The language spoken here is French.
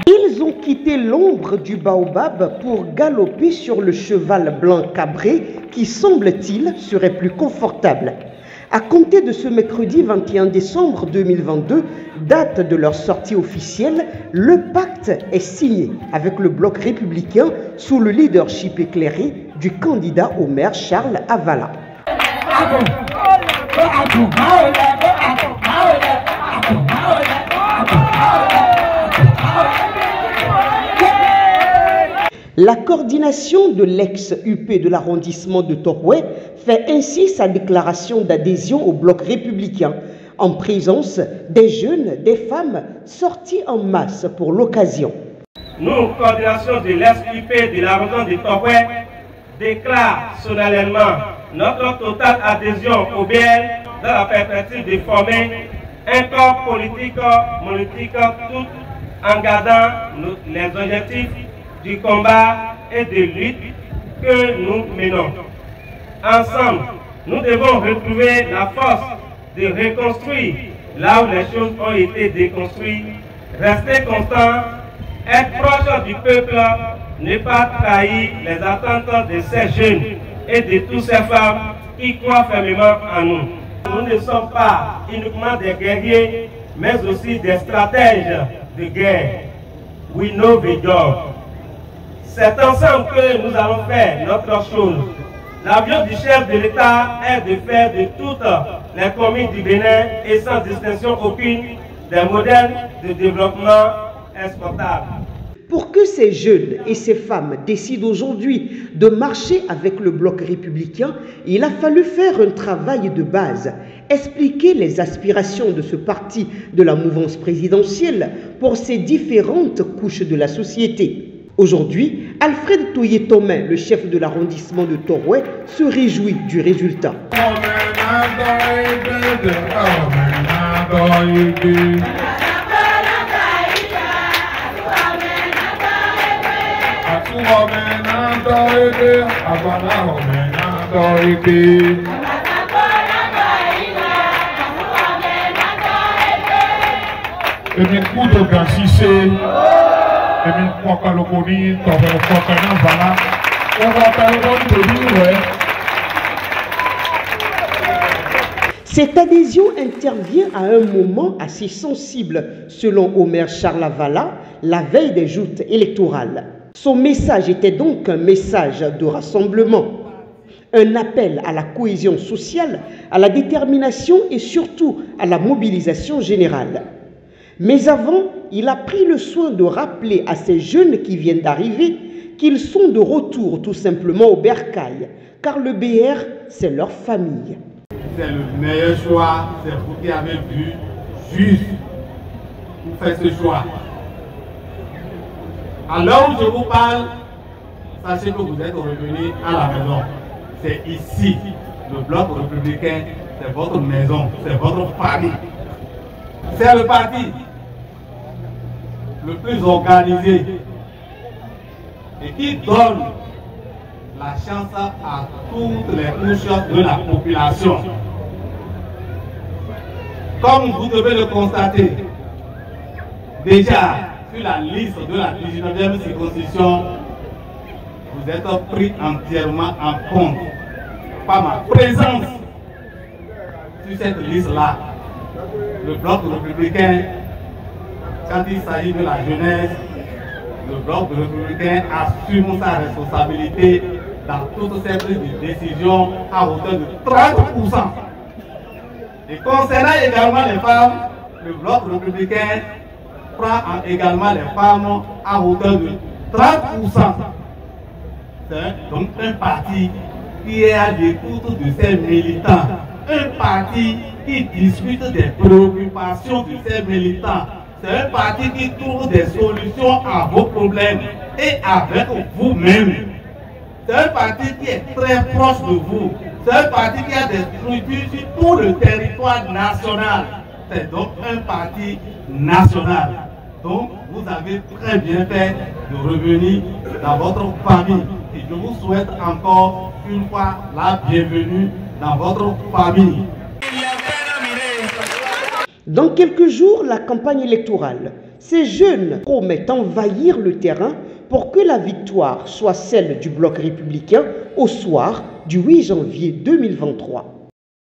Ils ont quitté l'ombre du baobab pour galoper sur le cheval blanc cabré qui, semble-t-il, serait plus confortable. À compter de ce mercredi 21 décembre 2022, date de leur sortie officielle, le pacte est signé avec le bloc républicain sous le leadership éclairé du candidat au maire Charles Avala. La coordination de l'ex-UP de l'arrondissement de Torouet fait ainsi sa déclaration d'adhésion au bloc républicain, en présence des jeunes, des femmes sortis en masse pour l'occasion. Nous, coordination de l'ex-UP de l'arrondissement de Torouet, déclare solennellement notre totale adhésion au BL dans la perspective de former un corps politique, tout en gardant les objectifs du combat et de lutte que nous menons. Ensemble, nous devons retrouver la force de reconstruire là où les choses ont été déconstruites, rester constant, être proche du peuple, ne pas trahir les attentes de ces jeunes et de toutes ces femmes qui croient fermement en nous. Nous ne sommes pas uniquement des guerriers, mais aussi des stratèges de guerre. We know the job. C'est ensemble que nous allons faire notre chose. L'avion du chef de l'État est de faire de toutes les communes du Bénin et sans distinction aucune des modèles de développement exportables. Pour que ces jeunes et ces femmes décident aujourd'hui de marcher avec le bloc républicain, il a fallu faire un travail de base, expliquer les aspirations de ce parti de la mouvance présidentielle pour ces différentes couches de la société. Aujourd'hui, Alfred Toye-Thomain, le chef de l'arrondissement de Torouet, se réjouit du résultat. Cette adhésion intervient à un moment assez sensible, selon Omer Charles Avala, la veille des joutes électorales. Son message était donc un message de rassemblement, un appel à la cohésion sociale, à la détermination et surtout à la mobilisation générale. Mais avant, il a pris le soin de rappeler à ces jeunes qui viennent d'arriver qu'ils sont de retour tout simplement au bercail, car le BR, c'est leur famille. C'est le meilleur choix, c'est vous qui avez vu juste pour faire ce choix. À l'heure où je vous parle, sachez que vous êtes revenus à la maison. C'est ici, le bloc républicain, c'est votre maison, c'est votre famille. C'est le parti le plus organisé et qui donne la chance à toutes les couches de la population. Comme vous devez le constater, déjà sur la liste de la 19e circonscription, vous êtes pris entièrement en compte par ma présence sur cette liste-là. Le bloc républicain, quand il s'agit de la jeunesse, le bloc républicain assume sa responsabilité dans toute cette prise de décision à hauteur de 30%. Et concernant également les femmes, le bloc républicain prend également les femmes à hauteur de 30%. C'est donc un parti qui est à l'écoute de ses militants, un parti qui discute des préoccupations de ses militants. C'est un parti qui trouve des solutions à vos problèmes et avec vous-même. C'est un parti qui est très proche de vous. C'est un parti qui a des structures sur tout le territoire national. C'est donc un parti national. Donc, vous avez très bien fait de revenir dans votre famille. Et je vous souhaite encore une fois la bienvenue dans votre famille. Dans quelques jours, la campagne électorale. Ces jeunes promettent envahir le terrain pour que la victoire soit celle du bloc républicain au soir du 8 janvier 2023.